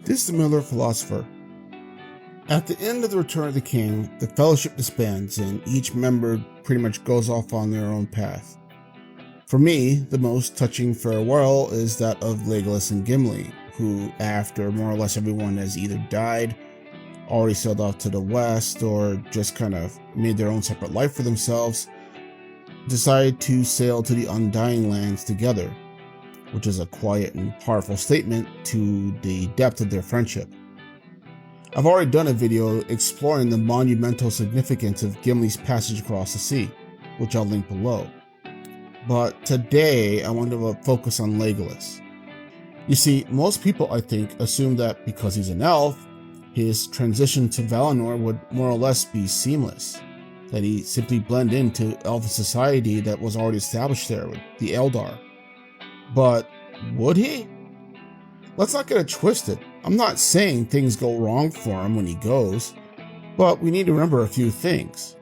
This is the Miller philosopher. At the end of the Return of the King, the fellowship disbands and each member pretty much goes off on their own path. For me, the most touching farewell is that of Legolas and Gimli, who, after more or less everyone has either died, already sailed off to the west, or just kind of made their own separate life for themselves, decided to sail to the Undying Lands together, which is a quiet and powerful statement to the depth of their friendship. I've already done a video exploring the monumental significance of Gimli's passage across the sea, which I'll link below. But today I want to focus on Legolas. You see, most people, I think, assume that because he's an elf, his transition to Valinor would more or less be seamless, that he simply blend into elven society that was already established there with the Eldar. But would he? Let's not get it twisted. I'm not saying things go wrong for him when he goes, but we need to remember a few things.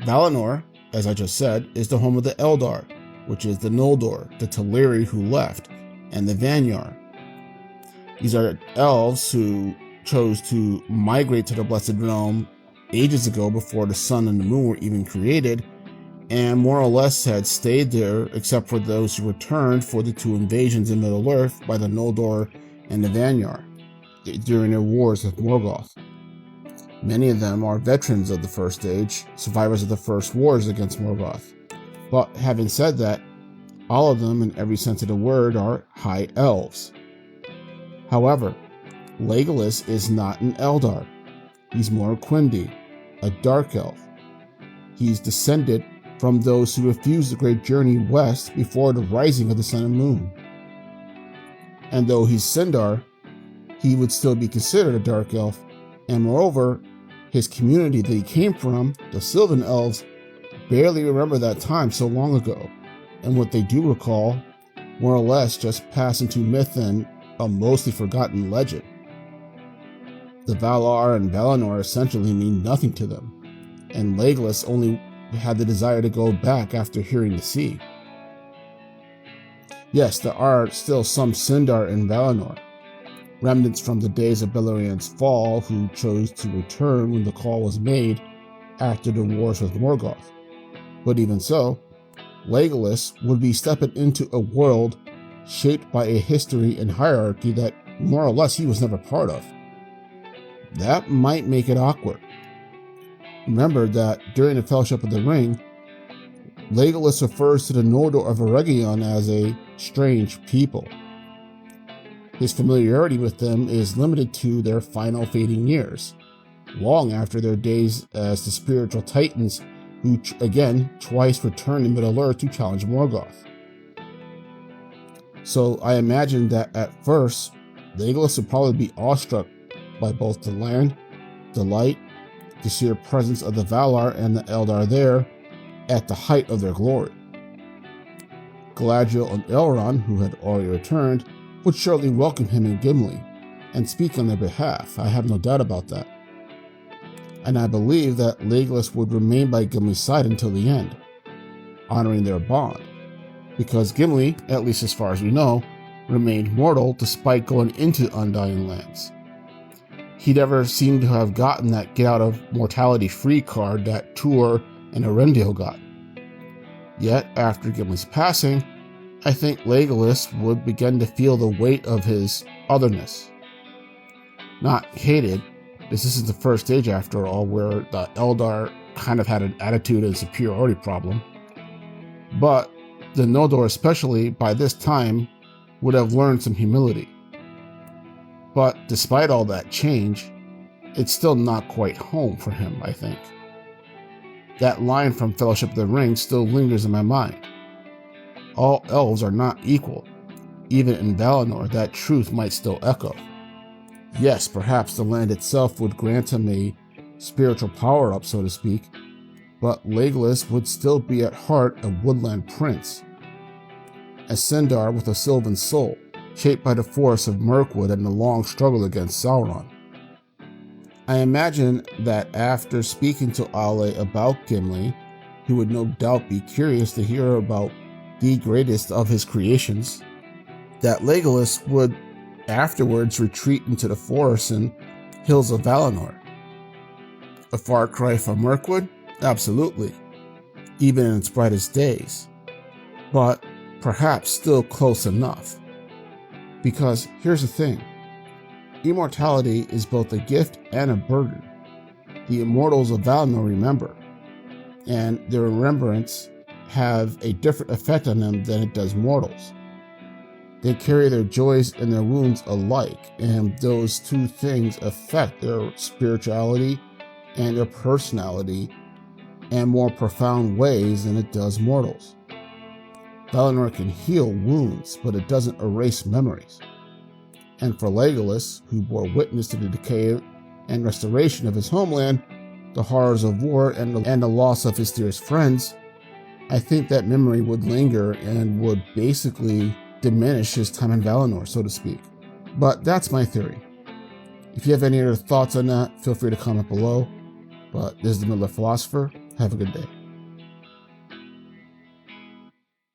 Valinor, as I just said, is the home of the Eldar, which is the Noldor, the Teleri who left, and the Vanyar. These are elves who chose to migrate to the Blessed Realm ages ago before the sun and the moon were even created, and more or less had stayed there except for those who returned for the two invasions in Middle-earth by the Noldor and the Vanyar during their wars with Morgoth. Many of them are veterans of the First Age, survivors of the first wars against Morgoth. But having said that, all of them, in every sense of the word, are high elves. However, Legolas is not an Eldar. He's more Quindi, a dark elf. He's descended from those who refused the great journey west before the rising of the sun and moon. And though he's Sindar, he would still be considered a dark elf, and moreover, his community that he came from, the Sylvan Elves, barely remember that time so long ago, and what they do recall, more or less just pass into myth and a mostly forgotten legend. The Valar and Valinor essentially mean nothing to them, and Legolas only had the desire to go back after hearing the sea. Yes, there are still some Sindar in Valinor, remnants from the days of Beleriand's fall who chose to return when the call was made after the wars with Morgoth. But even so, Legolas would be stepping into a world shaped by a history and hierarchy that more or less he was never part of. That might make it awkward. Remember that during the Fellowship of the Ring, Legolas refers to the Noldor of Eregion as a strange people. His familiarity with them is limited to their final fading years, long after their days as the spiritual titans who, again, twice returned to Middle-earth to challenge Morgoth. So I imagine that at first, Legolas would probably be awestruck by both the land, the light, the sheer presence of the Valar and the Eldar there at the height of their glory. Galadriel and Elrond, who had already returned, would surely welcome him and Gimli, and speak on their behalf. I have no doubt about that. And I believe that Legolas would remain by Gimli's side until the end, honoring their bond, because Gimli, at least as far as we know, remained mortal despite going into Undying Lands. He never seemed to have gotten that get out of mortality free card that Tuor and Earendil got. Yet, after Gimli's passing, I think Legolas would begin to feel the weight of his otherness. Not hated, this isn't the First Age after all, where the Eldar kind of had an attitude and superiority problem. But the Noldor especially, by this time, would have learned some humility. But despite all that change, it's still not quite home for him, I think. That line from Fellowship of the Ring still lingers in my mind. All elves are not equal. Even in Valinor, that truth might still echo. Yes, perhaps the land itself would grant him a spiritual power-up, so to speak, but Legolas would still be at heart a woodland prince. A Sindar with a sylvan soul, shaped by the force of Mirkwood and the long struggle against Sauron. I imagine that after speaking to Aule about Gimli, he would no doubt be curious to hear about the greatest of his creations, that Legolas would afterwards retreat into the forests and hills of Valinor. A far cry from Mirkwood? Absolutely, even in its brightest days. But perhaps still close enough. Because here's the thing. Immortality is both a gift and a burden. The immortals of Valinor remember, and their remembrance have a different effect on them than it does mortals. They carry their joys and their wounds alike, and those two things affect their spirituality and their personality in more profound ways than it does mortals. Valinor can heal wounds, but it doesn't erase memories. And for Legolas, who bore witness to the decay and restoration of his homeland, the horrors of war, and the loss of his dearest friends, I think that memory would linger and would basically diminish his time in Valinor, so to speak. But that's my theory. If you have any other thoughts on that, feel free to comment below. But this is the Middle Philosopher. Have a good day.